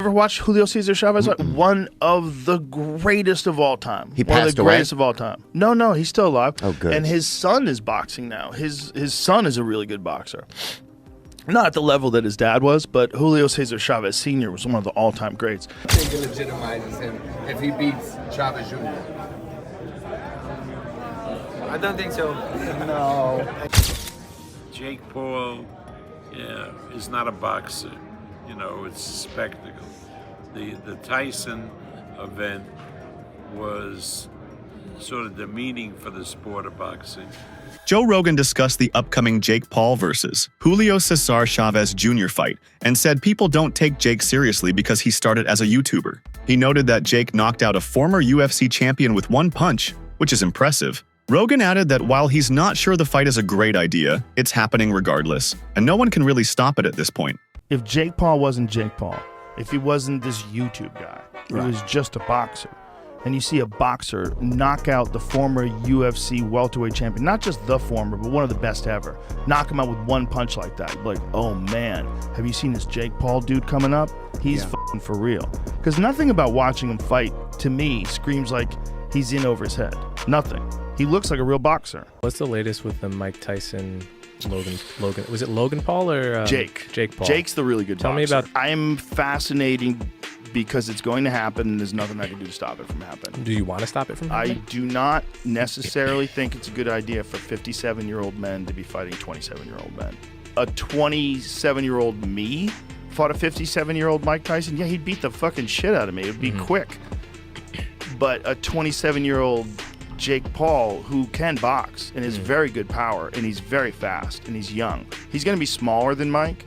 Ever watched Julio Cesar Chavez? One of the greatest of all time. He One of passed the away? greatest of all time. No, he's still alive. Oh, good. And his son is boxing now. His son is a really good boxer. Not at the level that his dad was, but Julio Cesar Chavez Sr. was one of the all-time greats. I think it legitimizes him if he beats Chavez Jr. I don't think so. No. Jake Paul, is not a boxer. You know, it's a spectacle. The Tyson event was sort of demeaning for the sport of boxing. Joe Rogan discussed the upcoming Jake Paul versus Julio Cesar Chavez Jr. fight and said people don't take Jake seriously because he started as a YouTuber. He noted that Jake knocked out a former UFC champion with one punch, which is impressive. Rogan added that while he's not sure the fight is a great idea, it's happening regardless, and no one can really stop it at this point. If Jake Paul wasn't Jake Paul, if he wasn't this YouTube guy, he was just a boxer, and you see a boxer knock out the former UFC welterweight champion, not just the former, but one of the best ever, knock him out with one punch like that, like, oh man, have you seen this Jake Paul dude coming up? He's fucking for real. Because nothing about watching him fight, to me, screams like he's in over his head. Nothing. He looks like a real boxer. What's the latest with the Mike Tyson, Logan? Was it Logan Paul or Jake Paul. Jake's the really good Tell boxer. me about. I'm fascinating because it's going to happen and there's nothing I can do to stop it from happening. Do you want to stop it from I happening? do not necessarily think it's a good idea for 57-year-old men to be fighting 27-year-old men. A 27-year-old me fought a 57-year-old Mike Tyson. Yeah, he'd beat the fucking shit out of me. It would be quick. But a 27-year-old Jake Paul, who can box and has very good power, and he's very fast, and he's young. He's going to be smaller than Mike.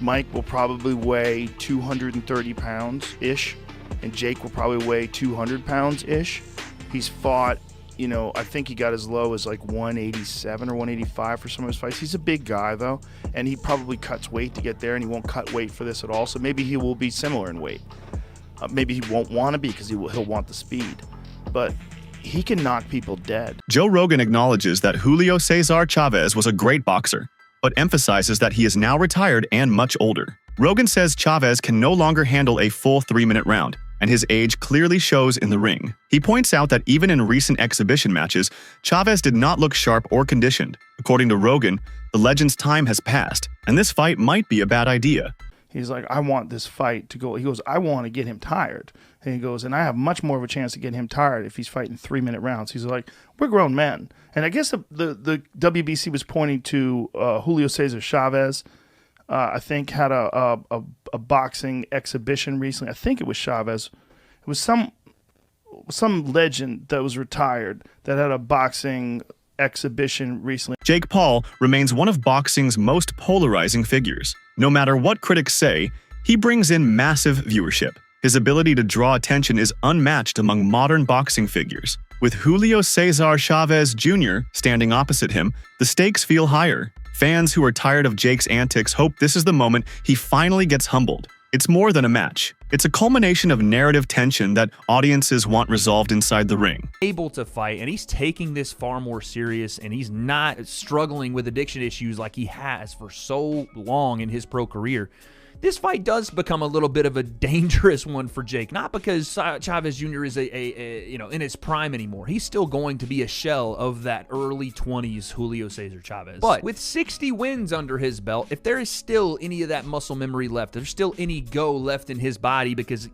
Mike will probably weigh 230 pounds-ish, and Jake will probably weigh 200 pounds-ish. He's fought, I think he got as low as like 187 or 185 for some of his fights. He's a big guy, though, and he probably cuts weight to get there, and he won't cut weight for this at all, so maybe he will be similar in weight. Maybe he won't want to be because he'll want the speed. But he can knock people dead. Joe Rogan acknowledges that Julio Cesar Chavez was a great boxer, but emphasizes that he is now retired and much older. Rogan says Chavez can no longer handle a full 3-minute round, and his age clearly shows in the ring. He points out that even in recent exhibition matches, Chavez did not look sharp or conditioned. According to Rogan, the legend's time has passed, and this fight might be a bad idea. He's like, I want this fight to go. He goes, I want to get him tired. And he goes, and I have much more of a chance to get him tired if he's fighting 3-minute rounds. He's like, we're grown men. And I guess the WBC was pointing to Julio Cesar Chavez. I think had a boxing exhibition recently. I think it was Chavez. It was some legend that was retired that had a boxing exhibition recently. Jake Paul remains one of boxing's most polarizing figures. No matter what critics say, he brings in massive viewership. His ability to draw attention is unmatched among modern boxing figures. With Julio Cesar Chavez Jr. standing opposite him, the stakes feel higher. Fans who are tired of Jake's antics hope this is the moment he finally gets humbled. It's more than a match. It's a culmination of narrative tension that audiences want resolved inside the ring. Able to fight, and he's taking this far more serious, and he's not struggling with addiction issues like he has for so long in his pro career. This fight does become a little bit of a dangerous one for Jake, not because Chavez Jr. is in his prime anymore. He's still going to be a shell of that early 20s Julio Cesar Chavez. But with 60 wins under his belt, if there is still any of that muscle memory left, there's still any go left in his body, because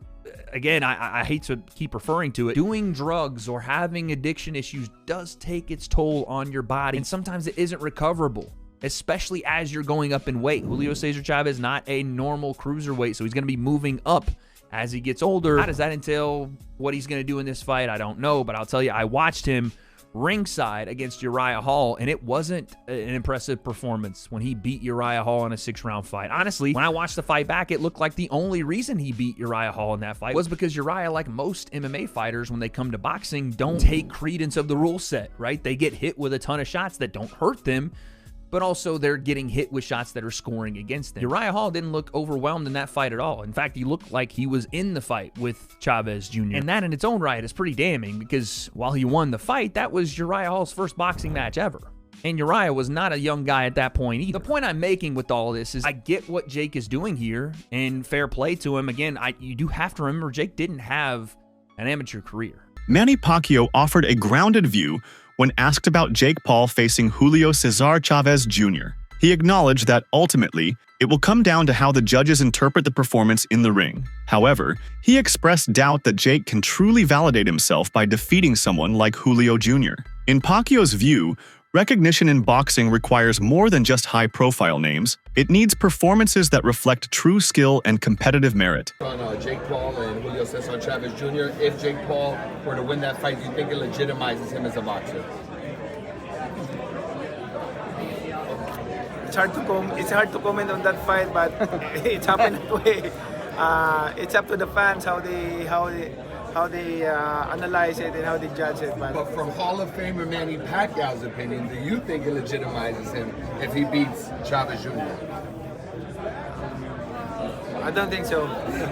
again, I hate to keep referring to it, doing drugs or having addiction issues does take its toll on your body, and sometimes it isn't recoverable, especially as you're going up in weight. Julio Cesar Chavez, not a normal cruiserweight, so he's going to be moving up as he gets older. How does that entail what he's going to do in this fight? I don't know, but I'll tell you, I watched him ringside against Uriah Hall, and it wasn't an impressive performance when he beat Uriah Hall in a 6-round fight. Honestly, when I watched the fight back, it looked like the only reason he beat Uriah Hall in that fight was because Uriah, like most MMA fighters, when they come to boxing, don't take credence of the rule set, right? They get hit with a ton of shots that don't hurt them, but also they're getting hit with shots that are scoring against them. Uriah Hall didn't look overwhelmed in that fight at all. In fact, he looked like he was in the fight with Chavez Jr. And that in its own right is pretty damning, because while he won the fight, that was Uriah Hall's first boxing match ever. And Uriah was not a young guy at that point either. The point I'm making with all this is I get what Jake is doing here, and fair play to him. Again, you do have to remember Jake didn't have an amateur career. Manny Pacquiao offered a grounded view when asked about Jake Paul facing Julio Cesar Chavez Jr. He acknowledged that ultimately, it will come down to how the judges interpret the performance in the ring. However, he expressed doubt that Jake can truly validate himself by defeating someone like Julio Jr. In Pacquiao's view, recognition in boxing requires more than just high-profile names. It needs performances that reflect true skill and competitive merit. On Jake Paul and Julio Cesar Chavez Jr., if Jake Paul were to win that fight, do you think it legitimizes him as a boxer? It's hard to comment on that fight, but it's happened that way. It's up to the fans how they analyze it and how they judge it. But from Hall of Famer Manny Pacquiao's opinion, do you think it legitimizes him if he beats Chavez Jr.? I don't think so.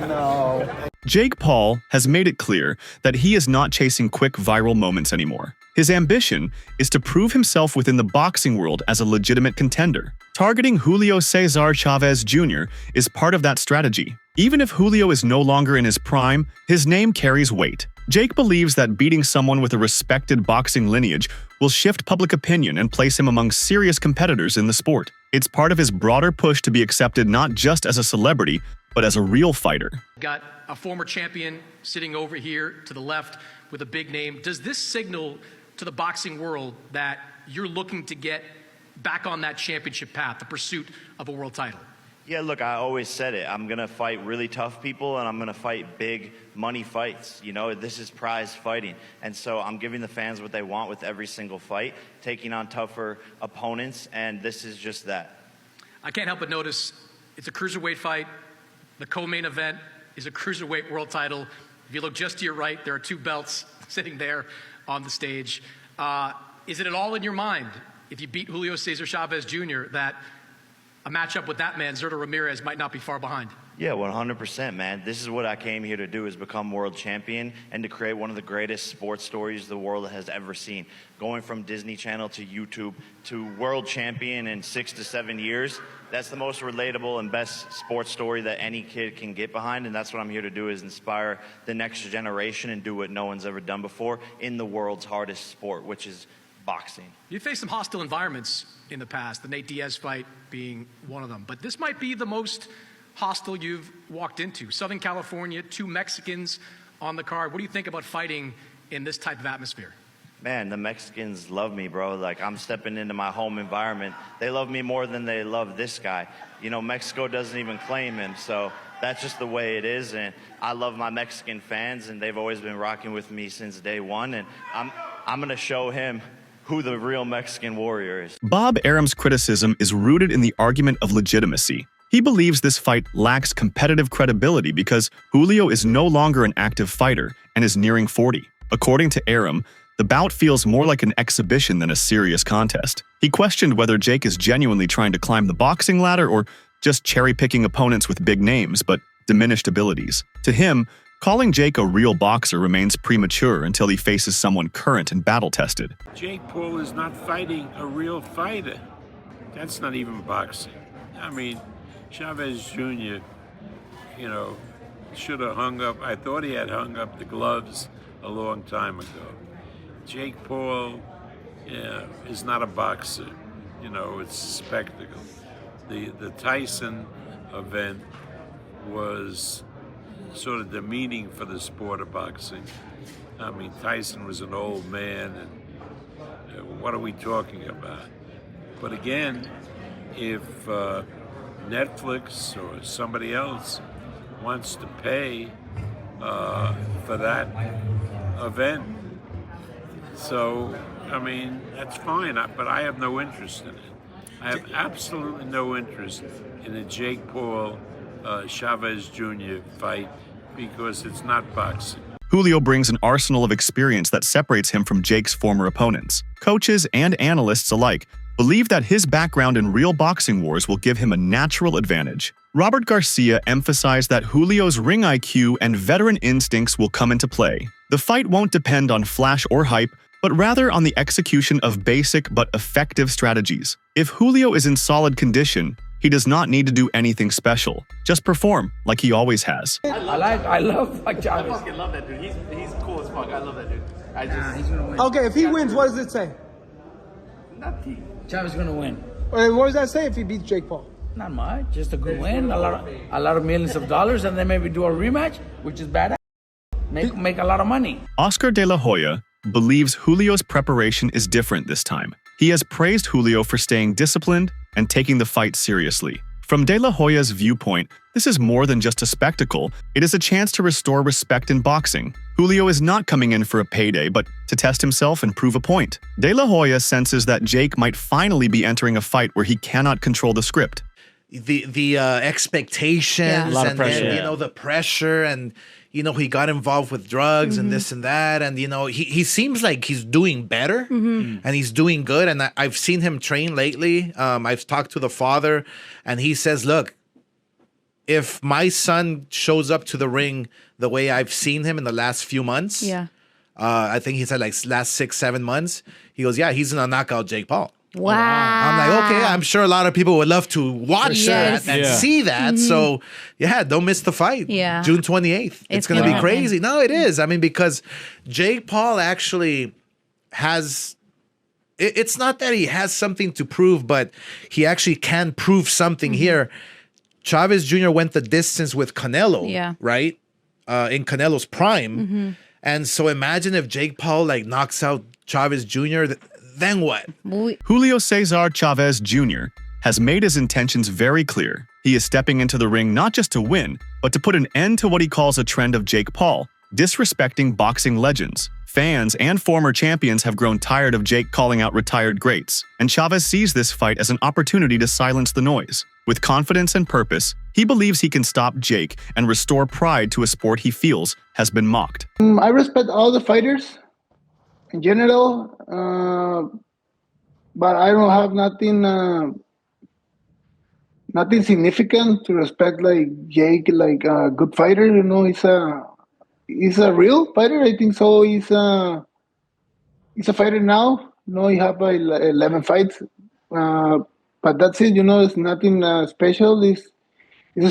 No. Jake Paul has made it clear that he is not chasing quick viral moments anymore. His ambition is to prove himself within the boxing world as a legitimate contender. Targeting Julio Cesar Chavez Jr. is part of that strategy. Even if Julio is no longer in his prime, his name carries weight. Jake believes that beating someone with a respected boxing lineage will shift public opinion and place him among serious competitors in the sport. It's part of his broader push to be accepted not just as a celebrity, but as a real fighter. Got a former champion sitting over here to the left with a big name. Does this signal to the boxing world that you're looking to get back on that championship path, the pursuit of a world title? Yeah, look, I always said it. I'm going to fight really tough people, and I'm going to fight big money fights. You know, this is prize fighting. And so I'm giving the fans what they want with every single fight, taking on tougher opponents, and this is just that. I can't help but notice it's a cruiserweight fight. The co-main event is a cruiserweight world title. If you look just to your right, there are two belts sitting there on the stage. Is it at all in your mind, if you beat Julio Cesar Chavez Jr., that a matchup with that man, Zurdo Ramirez, might not be far behind? Yeah, 100%, man. This is what I came here to do, is become world champion and to create one of the greatest sports stories the world has ever seen. Going from Disney Channel to YouTube to world champion in 6 to 7 years, that's the most relatable and best sports story that any kid can get behind, and that's what I'm here to do, is inspire the next generation and do what no one's ever done before in the world's hardest sport, which is boxing. You faced some hostile environments in the past, the Nate Diaz fight being one of them, but this might be the most hostile you've walked into. Southern California, 2 Mexicans on the card. What do you think about fighting in this type of atmosphere? Man, the Mexicans love me, bro. Like, I'm stepping into my home environment. They love me more than they love this guy. You know, Mexico doesn't even claim him, so that's just the way it is. And I love my Mexican fans, and they've always been rocking with me since day one. And I'm gonna show him who the real Mexican warrior is. Bob Arum's criticism is rooted in the argument of legitimacy. He believes this fight lacks competitive credibility because Julio is no longer an active fighter and is nearing 40. According to Arum, the bout feels more like an exhibition than a serious contest. He questioned whether Jake is genuinely trying to climb the boxing ladder or just cherry-picking opponents with big names but diminished abilities. To him, calling Jake a real boxer remains premature until he faces someone current and battle-tested. Jake Paul is not fighting a real fighter. That's not even boxing. I mean, Chavez Jr., you know, should have hung up. I thought he had hung up the gloves a long time ago. Jake Paul, yeah, is not a boxer. You know, it's a spectacle. The Tyson event was sort of demeaning for the sport of boxing. I mean, Tyson was an old man, and what are we talking about? But again, if Netflix or somebody else wants to pay for that event, so, I mean, that's fine, but I have no interest in it. I have absolutely no interest in a Jake Paul Chavez Jr. fight because it's not boxing. Julio brings an arsenal of experience that separates him from Jake's former opponents. Coaches and analysts alike believe that his background in real boxing wars will give him a natural advantage. Robert Garcia emphasized that Julio's ring IQ and veteran instincts will come into play. The fight won't depend on flash or hype, but rather on the execution of basic but effective strategies. If Julio is in solid condition, he does not need to do anything special. Just perform like he always has. I love Chavez. I fucking love that dude. He's cool as fuck. I love that dude. He's gonna win. Okay, if he wins, what does it say? Nothing. Chavez is gonna win. What does that say if he beats Jake Paul? Not much, just a good win. A lot of millions of dollars, and then maybe do a rematch, which is badass. Make a lot of money. Oscar de la Hoya believes Julio's preparation is different this time. He has praised Julio for staying disciplined and taking the fight seriously. From De La Hoya's viewpoint, this is more than just a spectacle. It is a chance to restore respect in boxing. Julio is not coming in for a payday, but to test himself and prove a point. De La Hoya senses that Jake might finally be entering a fight where he cannot control the script. The expectations, A lot of and pressure. then, the pressure, and he got involved with drugs and this and that, and he seems like he's doing better and he's doing good. And I've seen him train lately. I've talked to the father, and he says, look, if my son shows up to the ring the way I've seen him in the last few months, I think he said like last 6-7 months, he goes, yeah, he's gonna knock out Jake Paul. Wow. I'm like, okay, I'm sure a lot of people would love to watch that and see that. So, don't miss the fight. Yeah. June 28th. It's going to be crazy. No, it is. I mean, because Jake Paul actually has... It's not that he has something to prove, but he actually can prove something here. Chavez Jr. went the distance with Canelo, right? In Canelo's prime. And so imagine if Jake Paul knocks out Chavez Jr., then what? Julio Cesar Chavez Jr. has made his intentions very clear. He is stepping into the ring not just to win, but to put an end to what he calls a trend of Jake Paul, disrespecting boxing legends. Fans and former champions have grown tired of Jake calling out retired greats, and Chavez sees this fight as an opportunity to silence the noise. With confidence and purpose, he believes he can stop Jake and restore pride to a sport he feels has been mocked. I respect all the fighters in general, but I don't have nothing significant to respect like Jake, like a good fighter. He's a real fighter. I think so. He's a fighter now. He have 11 fights, but that's it. It's nothing special. He's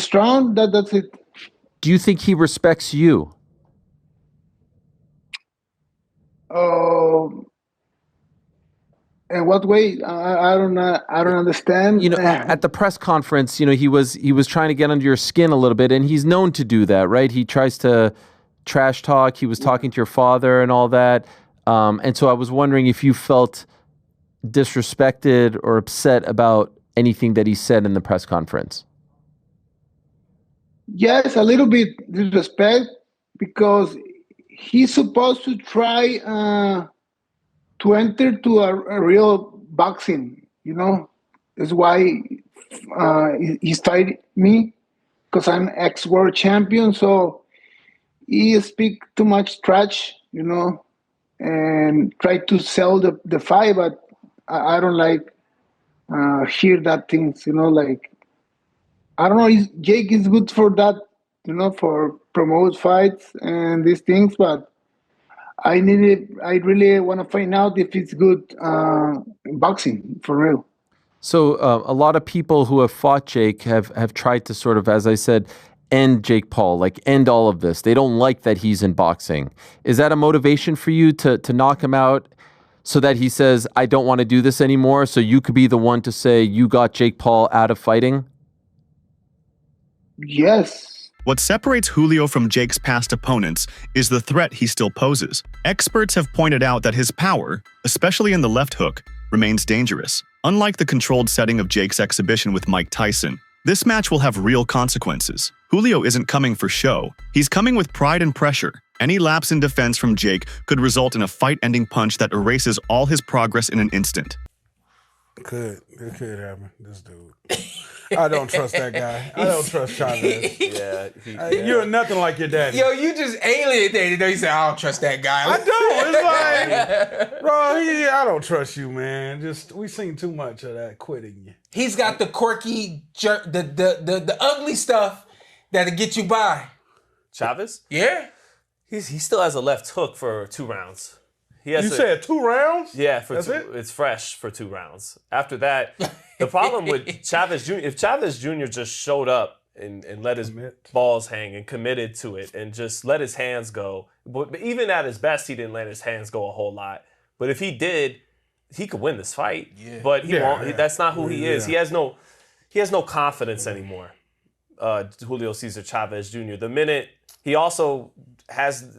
strong. That's it. Do you think he respects you? In what way? I don't understand. At the press conference, he was trying to get under your skin a little bit, and he's known to do that, right? He tries to trash talk. He was talking to your father and all that, and so I was wondering if you felt disrespected or upset about anything that he said in the press conference. Yes, a little bit disrespect, because he's supposed to try to enter to a real boxing, That's why he started me, because I'm ex-world champion. So he speak too much trash, and try to sell the fight, but I don't like hear that things, I don't know. Jake is good for that, for promote fights and these things, but I really want to find out if it's good in boxing for real. So a lot of people who have fought Jake have tried to sort of, as I said, end Jake Paul, end all of this. They don't like that he's in boxing. Is that a motivation for you to knock him out so that he says, I don't want to do this anymore, so you could be the one to say you got Jake Paul out of fighting? Yes. What separates Julio from Jake's past opponents is the threat he still poses. Experts have pointed out that his power, especially in the left hook, remains dangerous. Unlike the controlled setting of Jake's exhibition with Mike Tyson, this match will have real consequences. Julio isn't coming for show. He's coming with pride and pressure. Any lapse in defense from Jake could result in a fight-ending punch that erases all his progress in an instant. It could happen. This dude. I don't trust that guy. I don't trust Chavez. You're nothing like your daddy. Yo, you just alienated him. You said, I don't trust that guy. I don't. It's like, bro, I don't trust you, man. We've seen too much of that quitting you. He's got the quirky, the ugly stuff that'll get you by. Chavez? Yeah. He still has a left hook for 2 rounds. You said 2 rounds? Yeah, That's it? It's fresh for 2 rounds. After that, the problem with Chavez Jr., if Chavez Jr. just showed up and let his balls hang and committed to it and just let his hands go, but even at his best, he didn't let his hands go a whole lot. But if he did, he could win this fight. Yeah. But he won't. Yeah. That's not who he is. He has no confidence anymore. Julio Cesar Chavez Jr. The minute he also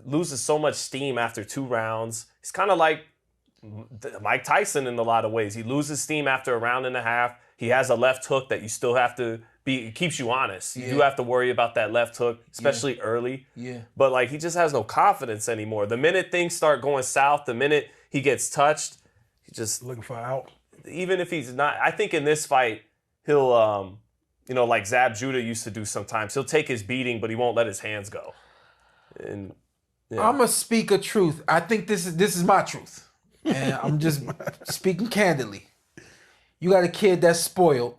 loses so much steam after 2 rounds. He's kind of like Mike Tyson in a lot of ways. He loses steam after a round and a half. He has a left hook that you still have to it keeps you honest. You do have to worry about that left hook, especially early. Yeah. But like he just has no confidence anymore. The minute things start going south, the minute he gets touched, he just looking for out. Even if he's not, I think in this fight he'll like Zab Judah used to do sometimes. He'll take his beating, but he won't let his hands go. And I'm gonna speak a truth. I think this is my truth, and I'm just speaking candidly. You got a kid that's spoiled.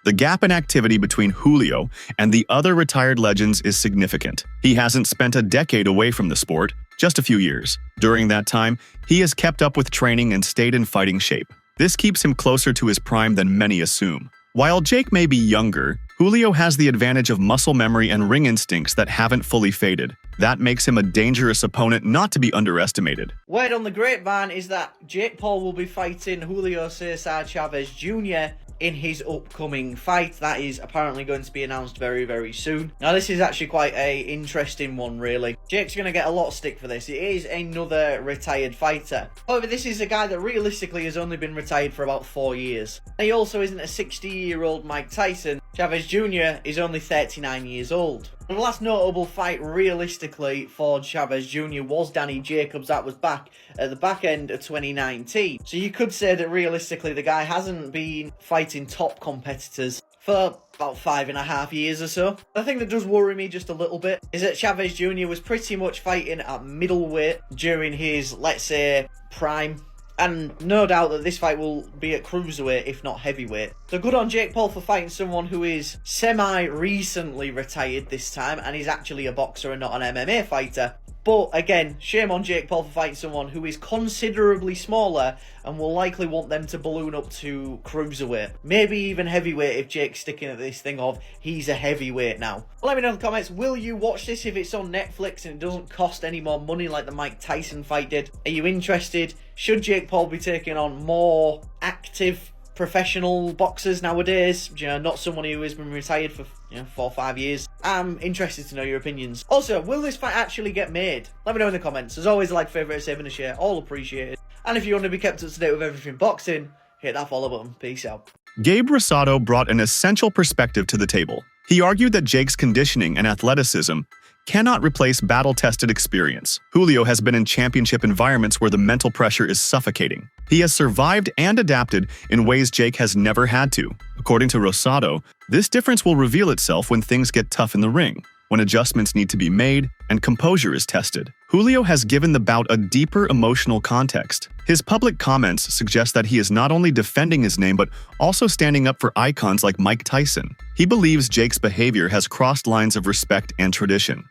The gap in activity between Julio and the other retired legends is significant. He hasn't spent a decade away from the sport, just a few years. During that time, he has kept up with training and stayed in fighting shape. This keeps him closer to his prime than many assume. While Jake may be younger, Julio has the advantage of muscle memory and ring instincts that haven't fully faded. That makes him a dangerous opponent not to be underestimated. Word on the grapevine is that Jake Paul will be fighting Julio Cesar Chavez Jr. in his upcoming fight. That is apparently going to be announced very, very soon. Now, this is actually quite an interesting one, really. Jake's going to get a lot of stick for this. It is another retired fighter. However, this is a guy that realistically has only been retired for about 4 years. He also isn't a 60-year-old Mike Tyson. Chavez Jr. is only 39 years old. The last notable fight, realistically, for Chavez Jr. was Danny Jacobs. That was back at the back end of 2019. So you could say that realistically, the guy hasn't been fighting top competitors for about 5.5 years or so. The thing that does worry me just a little bit is that Chavez Jr. was pretty much fighting at middleweight during his, let's say, prime. And no doubt that this fight will be at cruiserweight, if not heavyweight. So good on Jake Paul for fighting someone who is semi-recently retired this time, and is actually a boxer and not an MMA fighter. But again, shame on Jake Paul for fighting someone who is considerably smaller and will likely want them to balloon up to cruiserweight. Maybe even heavyweight if Jake's sticking at this thing of he's a heavyweight now. Well, let me know in the comments, will you watch this if it's on Netflix and it doesn't cost any more money like the Mike Tyson fight did? Are you interested? Should Jake Paul be taking on more active professional boxers nowadays, not someone who has been retired for 4 or 5 years? I'm interested to know your opinions. Also, will this fight actually get made? Let me know in the comments. As always, like, favourite, save and a share, all appreciated. And if you want to be kept up to date with everything boxing, hit that follow button. Peace out. Gabe Rosado brought an essential perspective to the table. He argued that Jake's conditioning and athleticism cannot replace battle-tested experience. Julio has been in championship environments where the mental pressure is suffocating. He has survived and adapted in ways Jake has never had to. According to Rosado, this difference will reveal itself when things get tough in the ring, when adjustments need to be made and composure is tested. Julio has given the bout a deeper emotional context. His public comments suggest that he is not only defending his name but also standing up for icons like Mike Tyson. He believes Jake's behavior has crossed lines of respect and tradition.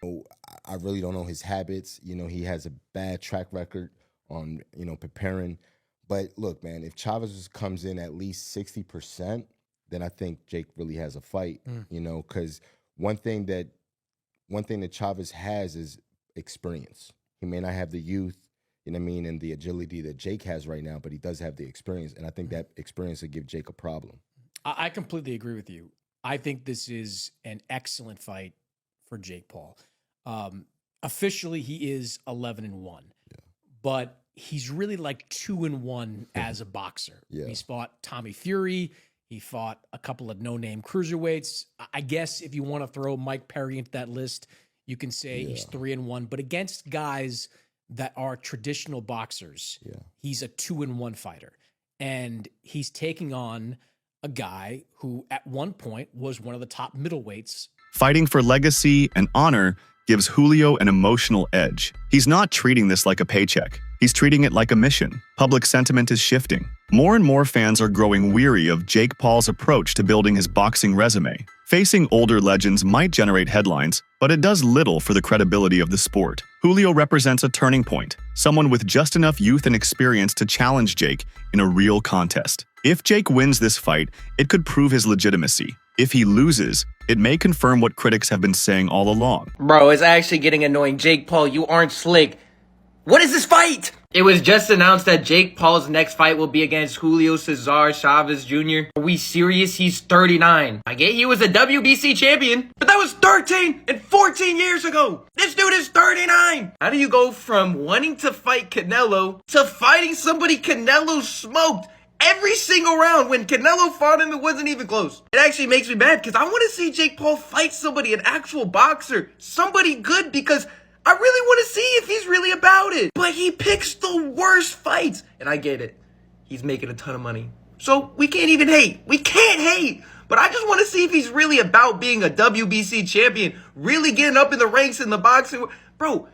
I really don't know his habits. He has a bad track record on, preparing. But look, man, if Chavez comes in at least 60%, then I think Jake really has a fight, because one thing that Chavez has is experience. He may not have the youth, and the agility that Jake has right now, but he does have the experience, and I think that experience will give Jake a problem. I completely agree with you. I think this is an excellent fight for Jake Paul. Officially, he is 11-1, but he's really like 2-1 as a boxer. Yeah. He's fought Tommy Fury. He fought a couple of no-name cruiserweights. I guess if you want to throw Mike Perry into that list, you can say he's 3-1. But against guys that are traditional boxers, he's a 2-1 fighter. And he's taking on a guy who at one point was one of the top middleweights. Fighting for legacy and honor gives Julio an emotional edge. He's not treating this like a paycheck. He's treating it like a mission. Public sentiment is shifting. More and more fans are growing weary of Jake Paul's approach to building his boxing resume. Facing older legends might generate headlines, but it does little for the credibility of the sport. Julio represents a turning point. someone with just enough youth and experience to challenge Jake in a real contest. If Jake wins this fight, it could prove his legitimacy. If he loses, it may confirm what critics have been saying all along. Bro, it's actually getting annoying. Jake Paul, you aren't slick. What is this fight? It was just announced that Jake Paul's next fight will be against Julio Cesar Chavez Jr. Are we serious? He's 39. I get he was a WBC champion, but that was 13 and 14 years ago. This dude is 39. How do you go from wanting to fight Canelo to fighting somebody Canelo smoked every single round? When Canelo fought him, it wasn't even close. It actually makes me mad because I want to see Jake Paul fight somebody, an actual boxer, somebody good, because I really want to see if he's really about it. But he picks the worst fights. And I get it. He's making a ton of money. So we can't even hate. We can't hate. But I just want to see if he's really about being a WBC champion, really getting up in the ranks in the boxing. Bro,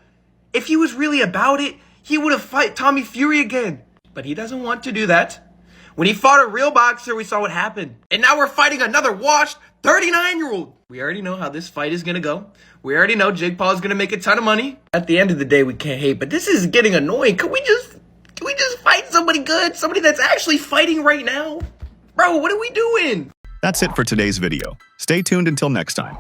if he was really about it, he would have fought Tommy Fury again. But he doesn't want to do that. When he fought a real boxer, we saw what happened. And now we're fighting another washed 39-year-old. We already know how this fight is going to go. We already know Jake Paul is going to make a ton of money. At the end of the day, we can't hate, but this is getting annoying. Can we just fight somebody good? Somebody that's actually fighting right now? Bro, what are we doing? That's it for today's video. Stay tuned until next time.